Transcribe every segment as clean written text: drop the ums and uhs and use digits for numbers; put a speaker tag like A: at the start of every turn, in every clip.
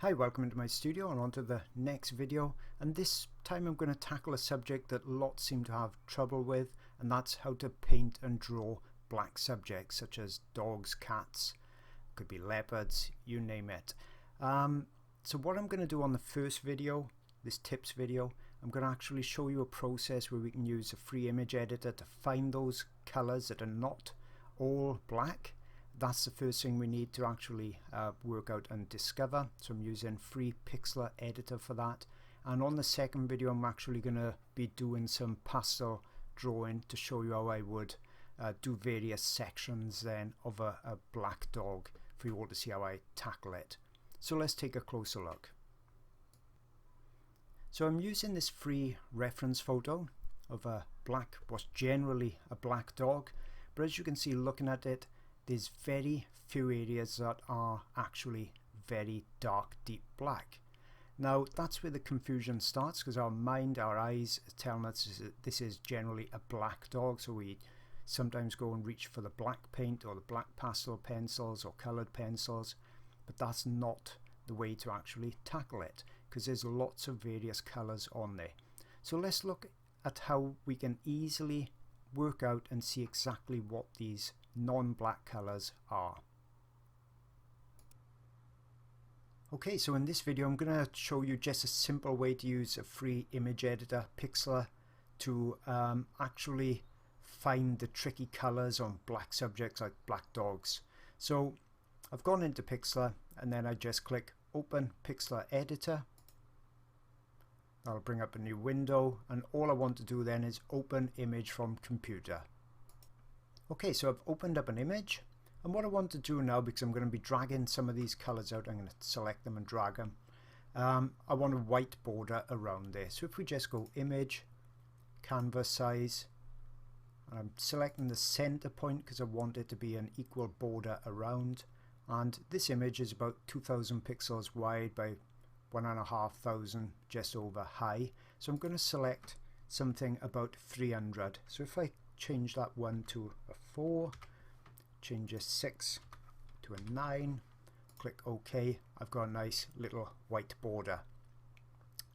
A: Hi, welcome into my studio and on to the next video, and this time I'm going to tackle a subject that lots seem to have trouble with, and that's how to paint and draw black subjects such as dogs, cats, could be leopards, you name it. So what I'm going to do on the first video, this tips video, I'm going to actually show you a process where we can use a free image editor to find those colors that are not all black. That's the first thing we need to actually work out and discover. So I'm using free pixel editor for that. And on the second video I'm actually going to be doing some pastel drawing to show you how I would do various sections then of a black dog for you all to see how I tackle it. So let's take a closer look. So I'm using this free reference photo of a black, what's generally a black dog, but as you can see looking at it, there's very few areas that are actually very dark, deep black. Now that's where the confusion starts, because our mind, our eyes are telling us this is generally a black dog, so we sometimes go and reach for the black paint or the black pastel pencils or colored pencils, but that's not the way to actually tackle it, because there's lots of various colors on there. So let's look at how we can easily work out and see exactly what these non-black colors are. Okay, so in this video I'm going to show you just a simple way to use a free image editor, Pixlr, to actually find the tricky colors on black subjects like black dogs. So I've gone into Pixlr and then I just click open Pixlr editor. That'll bring up a new window, and all I want to do then is open image from computer. Okay, so I've opened up an image, and what I want to do now, because I'm going to be dragging some of these colors out, I'm going to select them and drag them. I want a white border around there. So if we just go image, canvas size, and I'm selecting the center point because I want it to be an equal border around, and this image is about 2000 pixels wide by 1500 just over high. So I'm going to select something about 300. So if I change that 1 to a 4, change a 6 to a 9, click OK, I've got a nice little white border.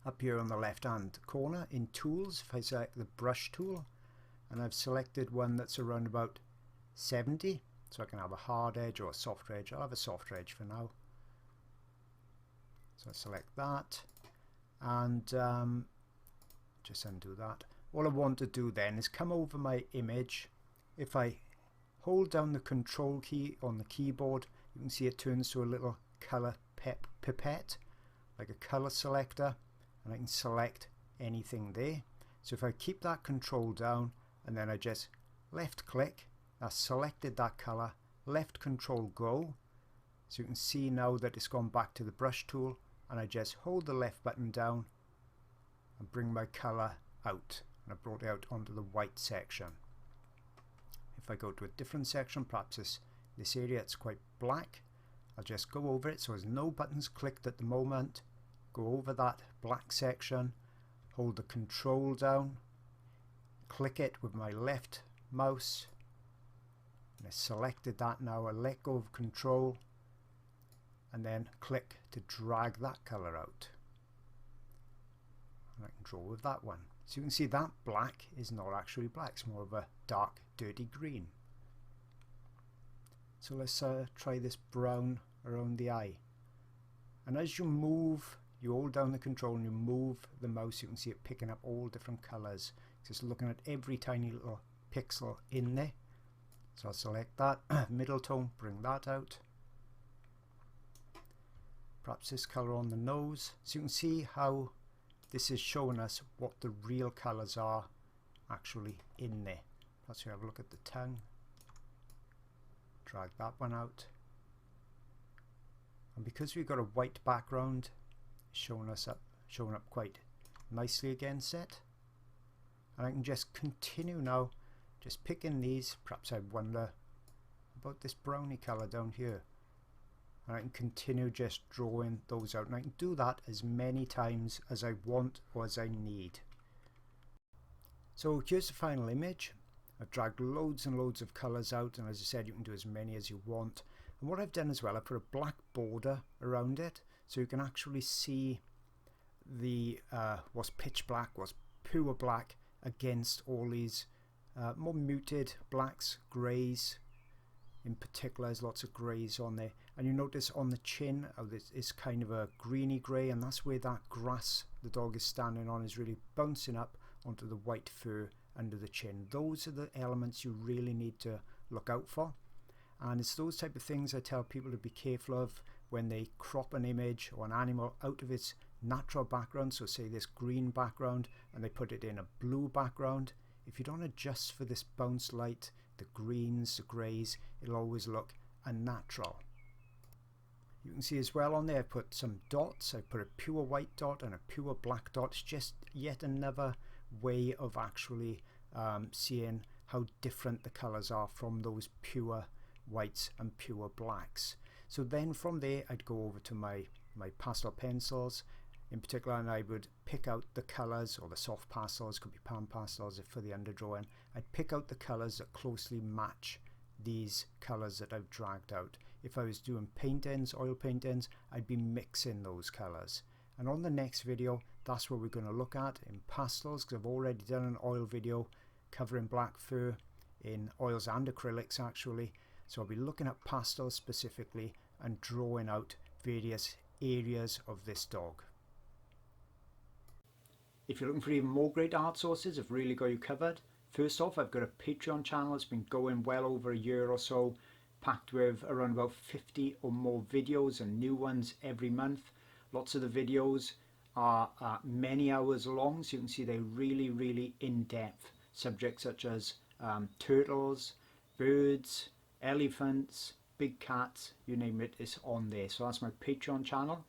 A: Up here on the left hand corner in tools, if I select the brush tool, and I've selected one that's around about 70, so I can have a hard edge or a soft edge. I'll have a soft edge for now. So I select that and just undo that. All I want to do then is come over my image. If I hold down the control key on the keyboard, you can see it turns to a little color pipette, like a color selector, and I can select anything there. So if I keep that control down and then I just left click, I've selected that color, left control go. So you can see now that it's gone back to the brush tool, and I just hold the left button down and bring my color out, and I brought it out onto the white section. If I go to a different section, perhaps this area, it's quite black, I'll just go over it. So there's no buttons clicked at the moment. Go over that black section, hold the control down, click it with my left mouse, and I selected that. Now I let go of control and then click to drag that color out, and I can draw with that one. So you can see that black is not actually black, it's more of a dark dirty green. So let's try this brown around the eye, and as you move, you hold down the control and you move the mouse, you can see it picking up all different colors, just looking at every tiny little pixel in there. So I'll select that middle tone, bring that out. Perhaps this color on the nose. So you can see how this is showing us what the real colors are actually in there. Let's have a look at the tongue. Drag that one out. And because we've got a white background, it's showing up quite nicely against it. And I can just continue now, just picking these. Perhaps I wonder about this browny color down here. And I can continue just drawing those out, and I can do that as many times as I want or as I need. So here's the final image. I've dragged loads and loads of colors out, and as I said, you can do as many as you want. And what I've done as well, I put a black border around it. so you can actually see the what's pitch black, what's pure black against all these more muted blacks, greys. In particular, there's lots of greys on there, and you notice on the chin this is kind of a greeny grey, and that's where that grass the dog is standing on is really bouncing up onto the white fur under the chin. Those are the elements you really need to look out for, and it's those type of things I tell people to be careful of when they crop an image or an animal out of its natural background. So say this green background and they put it in a blue background. If you don't adjust for this bounce light, the greens, the greys, it'll always look unnatural. You can see as well on there I put some dots. I put a pure white dot and a pure black dot. It's just yet another way of actually seeing how different the colors are from those pure whites and pure blacks. So then from there I'd go over to my pastel pencils in particular, and I would pick out the colors, or the soft pastels, could be pan pastels for the underdrawing. I'd pick out the colors that closely match these colors that I've dragged out. If I was doing paint-ins, oil paint-ins, I'd be mixing those colors. And on the next video, that's what we're going to look at in pastels, because I've already done an oil video covering black fur in oils and acrylics actually. So I'll be looking at pastels specifically and drawing out various areas of this dog. If you're looking for even more great art sources, I've really got you covered. First off, I've got a Patreon channel. It's been going well over a year or so, packed with around about 50 or more videos and new ones every month. Lots of the videos are many hours long, so you can see they're really in-depth subjects such as turtles, birds, elephants, big cats, you name it, it's on there. So that's my Patreon channel.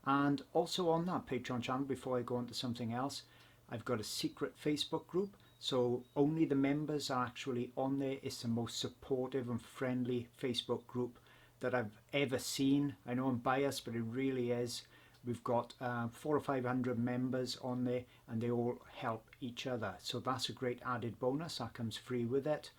A: And also on that Patreon channel, before I go on to something else, I've got a secret Facebook group. So only the members are actually on there. It's the most supportive and friendly Facebook group that I've ever seen. I know I'm biased, but it really is. We've got 400 or 500 members on there, and they all help each other. So that's a great added bonus. That comes free with it.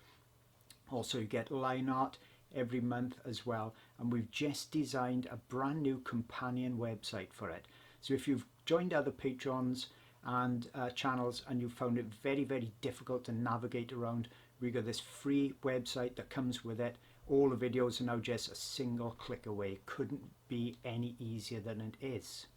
A: Also, you get line art every month as well, and we've just designed a brand new companion website for it. So if you've joined other Patrons and channels and you found it very difficult to navigate around, we got this free website that comes with it. All the videos are now just a single click away. Couldn't be any easier than it is.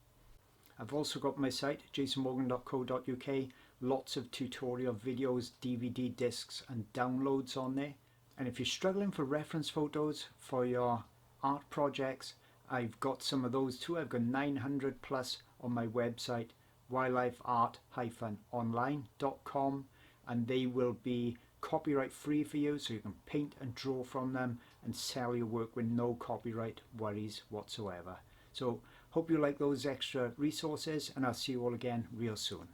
A: I've also got my site jasonmorgan.co.uk, lots of tutorial videos, DVD discs and downloads on there. And if you're struggling for reference photos for your art projects, I've got some of those too. I've got 900 plus on my website, wildlifeart-online.com, and they will be copyright free for you, so you can paint and draw from them and sell your work with no copyright worries whatsoever. So hope you like those extra resources, and I'll see you all again real soon.